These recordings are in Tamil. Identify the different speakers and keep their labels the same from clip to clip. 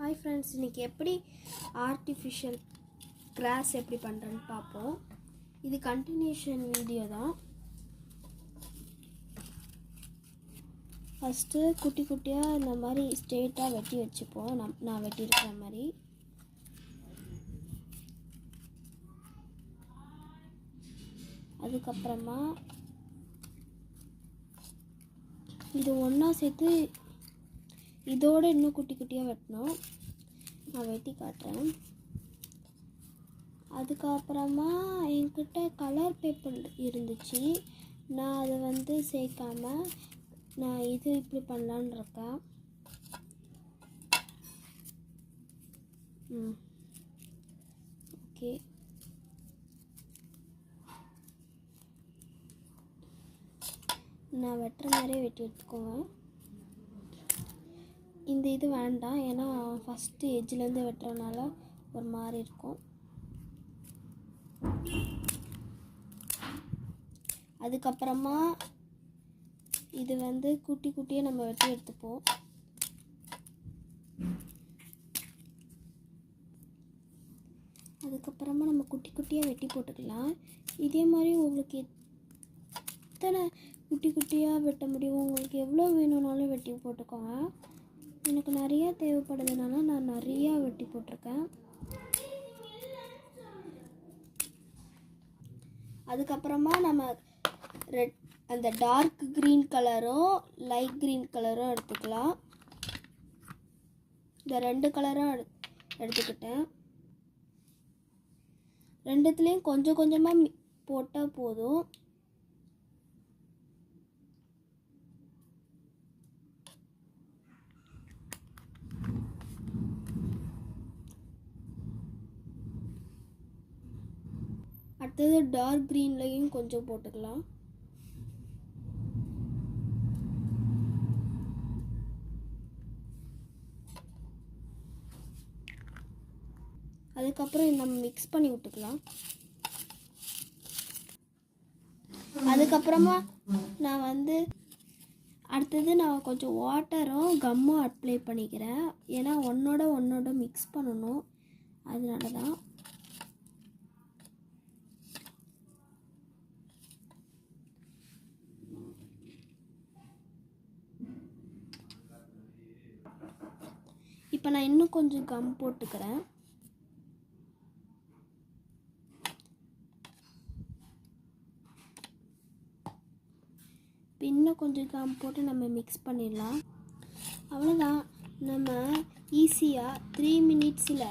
Speaker 1: ஹாய் ஃப்ரெண்ட்ஸ், இன்றைக்கி எப்படி ஆர்டிஃபிஷியல் கிராஸ் எப்படி பண்ணுறேன்னு பார்ப்போம். இது கண்டினியூஷன் வீடியோ தான். ஃபஸ்ட்டு குட்டி குட்டியாக இந்த மாதிரி ஸ்ட்ரெயிட்டாக வெட்டி வச்சுப்போம். நான் வெட்டியிருக்கிற மாதிரி. அதுக்கப்புறமா இது ஒன்றா சேர்த்து இதோடு இன்னும் குட்டி குட்டியாக வெட்டணும். நான் வெட்டி காட்டுறேன். அதுக்கப்புறமா என்கிட்ட கலர் பேப்பர் இருந்துச்சு. நான் அதை சேர்க்காம நான் இது இப்படி பண்ணலான்னு இருக்கேன். ஓகே, நான் வெட்டுற மாதிரியே வெட்டி எடுத்துக்கோங்க. இந்த இது வேண்டாம், ஏன்னா ஃபஸ்ட்டு எட்ஜிலேருந்து வெட்டுறதுனால ஒரு மாதிரி இருக்கும். அதுக்கப்புறமா இது குட்டி குட்டியாக நம்ம வெட்டி எடுத்துப்போம். அதுக்கப்புறமா நம்ம குட்டி குட்டியாக வெட்டி போட்டுக்கலாம். இதே மாதிரி உங்களுக்கு எத்தனை குட்டி குட்டியாக வெட்ட முடியும், உங்களுக்கு எவ்வளோ வேணும்னாலும் வெட்டி போட்டுக்கோங்க. எனக்கு நிறையா தேவைப்படுதுனால நான் நிறையா வெட்டி போட்டிருக்கேன். அதுக்கப்புறமா நம்ம அந்த டார்க் க்ரீன் கலரும் லைட் க்ரீன் கலரும் எடுத்துக்கலாம். இந்த ரெண்டு கலரும் எடுத்துக்கிட்டேன். ரெண்டுத்துலேயும் கொஞ்சம் கொஞ்சமாக போட்டால் போதும். அடுத்தது டார்க் க்ரீன்லையும் கொஞ்சம் போட்டுக்கலாம். அதுக்கப்புறம் நம்ம மிக்ஸ் பண்ணி விட்டுக்கலாம். அதுக்கப்புறமா நான் அடுத்தது நான் கொஞ்சம் வாட்டரும் கம்மும் அப்ளை பண்ணிக்கிறேன். ஏன்னா ஒன்றோட மிக்ஸ் பண்ணணும், அதனால தான். இப்போ நான் இன்னும் கொஞ்சம் கம் போட்டுக்கிறேன். இன்னும் கொஞ்சம் கம் போட்டு நம்ம மிக்ஸ் பண்ணிடலாம். அவ்வளோதான், நம்ம ஈஸியாக 3 மினிட்ஸில்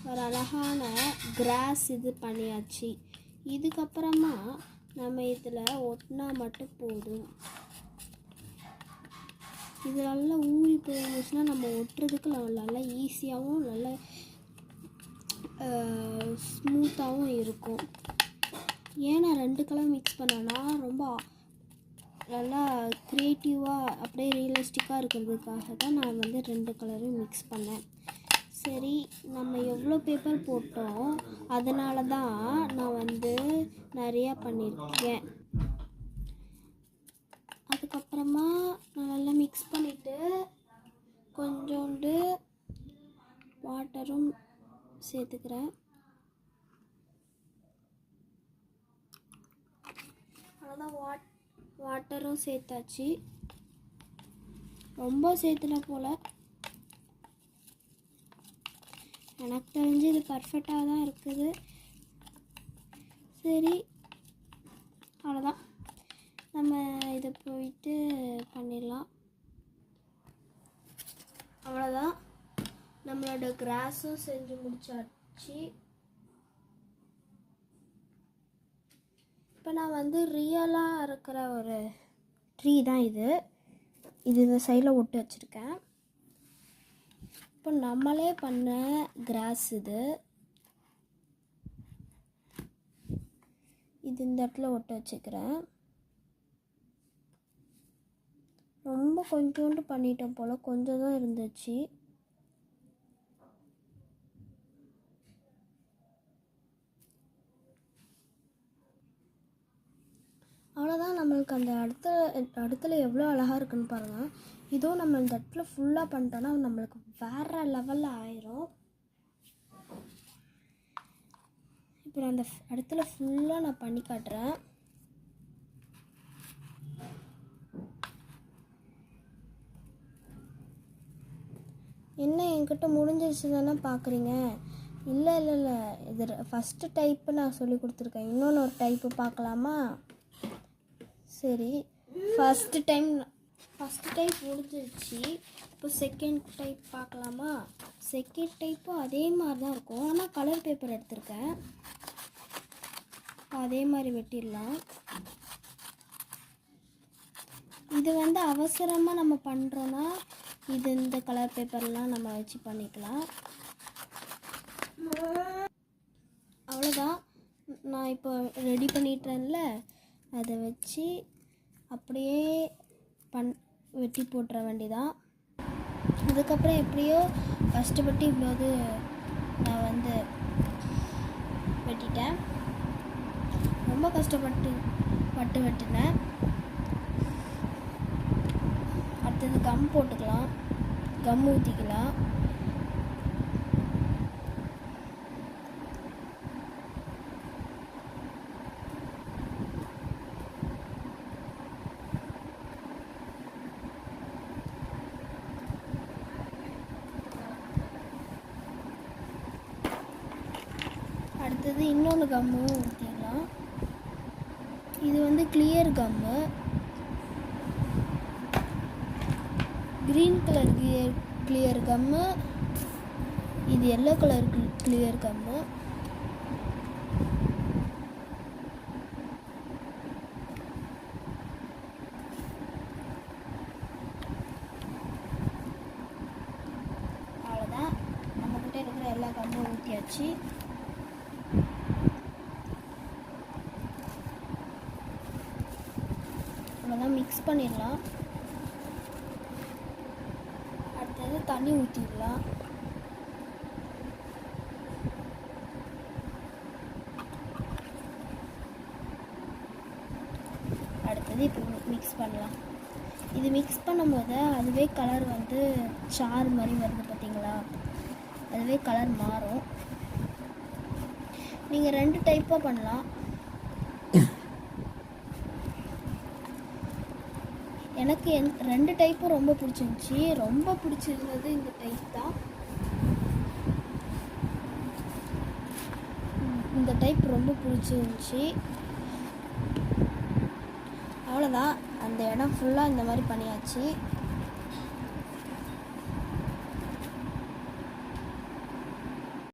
Speaker 1: ஒரு அழகான கிராஸ் இது பண்ணியாச்சு. இதுக்கப்புறமா நம்ம இதில் ஒட்டினா மட்டும் போதும். இது நல்லா ஊறி போயிருந்துச்சுன்னா நம்ம ஒட்டுறதுக்கு நல்லா ஈஸியாகவும் நல்லா ஸ்மூத்தாகவும் இருக்கும். ஏன்னா 2 கலர் மிக்ஸ் பண்ணனா ரொம்ப நல்லா க்ரியேட்டிவாக அப்படியே ரியலிஸ்டிக்காக இருக்கிறதுக்காக தான் நான் 2 கலரும் மிக்ஸ் பண்ணேன். சரி, நம்ம எவ்வளோ பேப்பர் போட்டோம் அதனால தான் நான் நிறையா பண்ணியிருக்கேன். அதுக்கப்புறமா நான் நல்லா மிக்ஸ் பண்ணிவிட்டு கொஞ்சோண்டு வாட்டரும் சேர்த்துக்கிறேன். அவ்வளோதான், வாட்டரும் சேர்த்தாச்சு. ரொம்ப சேர்த்துல போல், எனக்கு தெரிஞ்சு இது பர்ஃபெக்டாக தான் இருக்குது. சரி, அவ்வளோதான், நம்ம இதை போயிட்டு பண்ணிடலாம். அவ்வளோதான், நம்மளோட கிராஸும் செஞ்சு முடிச்சாச்சு. இப்போ நான் ரியலாக இருக்கிற ஒரு ட்ரீ தான் இது இந்த சைடில் ஒட்டு வச்சுருக்கேன். இப்போ நம்மளே பண்ண கிராஸ் இது இந்த இடத்துல ஒட்டு வச்சுக்கிறேன். ரொம்ப கொஞ்சோண்டு பண்ணிட்டோம் போல், கொஞ்சம் தான் இருந்துச்சு. அவ்வளோதான், நம்மளுக்கு அந்த இடத்துல எவ்வளோ அழகாக இருக்குன்னு பாருங்கள். இதோ நம்ம இந்த இடத்துல ஃபுல்லாக பண்ணிட்டோன்னா நம்மளுக்கு வேறு லெவலில் ஆயிரும். இப்போ நான் அந்த இடத்துல ஃபுல்லாக நான் பண்ணி காட்டுறேன். என்ன என்கிட்ட முடிஞ்சிருச்சு தானே பார்க்குறீங்க? இல்லை இல்லை இல்லை, இது ஃபஸ்ட்டு டைப்பு நான் சொல்லி கொடுத்துருக்கேன். இன்னொன்று ஒரு டைப்பு பார்க்கலாமா? சரி, ஃபஸ்ட்டு டைப் முடிஞ்சிருச்சு. இப்போ செகண்ட் டைப் பார்க்கலாமா? செகண்ட் டைப்பும் அதே மாதிரி தான் இருக்கும், ஆனால் கலர் பேப்பர் எடுத்திருக்கேன். அதே மாதிரி வெட்டிடலாம். இது வந்து அவசரமாக நம்ம பண்ணுறோன்னா இது இந்த கலர் பேப்பர்லாம் நம்ம வச்சு பண்ணிக்கலாம். அவ்வளோதான், நான் இப்போ ரெடி பண்ணிட்டேன்ல, அதை வச்சு அப்படியே வெட்டி போட்டுற வேண்டிதான். அதுக்கப்புறம் எப்படியோ கஷ்டப்பட்டு இவ்வளோது நான் வந்து வெட்டிட்டேன். ரொம்ப கஷ்டப்பட்டு வெட்டினேன். அடுத்தது கம் போட்டுக்கலாம், கம் ஊற்றிக்கலாம். அடுத்தது இன்னொன்று கம்மும் ஊற்றிடலாம். இது வந்து கிளியர் கம்மு, க்ரீன் கலர் கிளியர் கம்மு, இது எல்லோ கலர் கிளியர் கம்மு. அவ்வளோதான், நம்மக்கிட்ட இருக்கிற எல்லா கம்மும் ஊற்றியாச்சு. அவ்வளோதான், மிக்ஸ் பண்ணிடலாம். அடுத்தது தண்ணி ஊற்றிடலாம். அடுத்தது இப்போ மிக்ஸ் பண்ணலாம். இது மிக்ஸ் பண்ணும்போது அதுவே கலர் வந்து சாறு மாதிரி வருது பார்த்தீங்களா? அதுவே கலர் மாறும். நீங்கள் 2 டைப்பாக பண்ணலாம். எனக்கு 2 டைப்பும் ரொம்ப பிடிச்சிருந்துச்சி. ரொம்ப பிடிச்சிருந்தது இந்த டைப் தான். இந்த டைப் ரொம்ப பிடிச்சிருந்துச்சி. அவ்வளோதான், அந்த இடம் ஃபுல்லாக இந்த மாதிரி பண்ணியாச்சு.